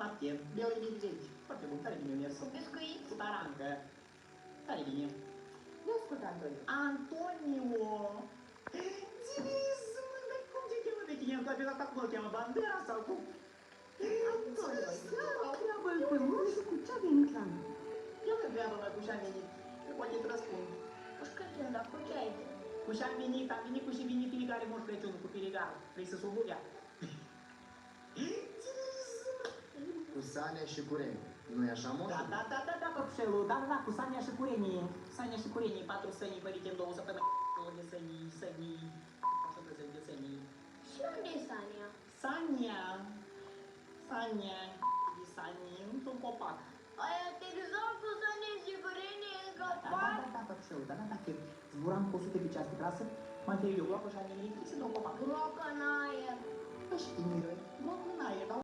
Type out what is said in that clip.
Lapte, beau de 20. Foarte bun, tare bine mers. Cu biscuit. Cu tarancă. Tare bine. Nu ascult, Antonio. Antonio! Zi, mă, dar cum te cheamă pe tine în toate data? Cum îl cheamă? Bandera sau cum? Antonio, întreabă-l pe moșu cu ce-a venit la noi. Eu mă întreabă, mă, cu ce-am venit. Că poate îți răspund. Cu Crăciun, dar cu ce ai venit? Cu ce-am venit, am venit cu și vine fiecare moș Crăciunul, cu filigar. Vrei să subuvea? Cu Sania și cu Reni. Nu-i așa, moșu? Da, păpușelul, da, cu Sania și cu Renii. Sania și cu Renii, 4 sănii părite în 2 săptămâni. 2 de sănii, așa că de sănii. Și unde e Sania? Sania, într-un copac. Ai aterizat cu Sania și cu Reni în copac? Da, păpușelul, da, că zburam cu 100 pe ceas pe trasă, mă întâlnit eu groapă și am venit, să dau copac. Grocă în aer. Păi și tine, groapă în aer, dar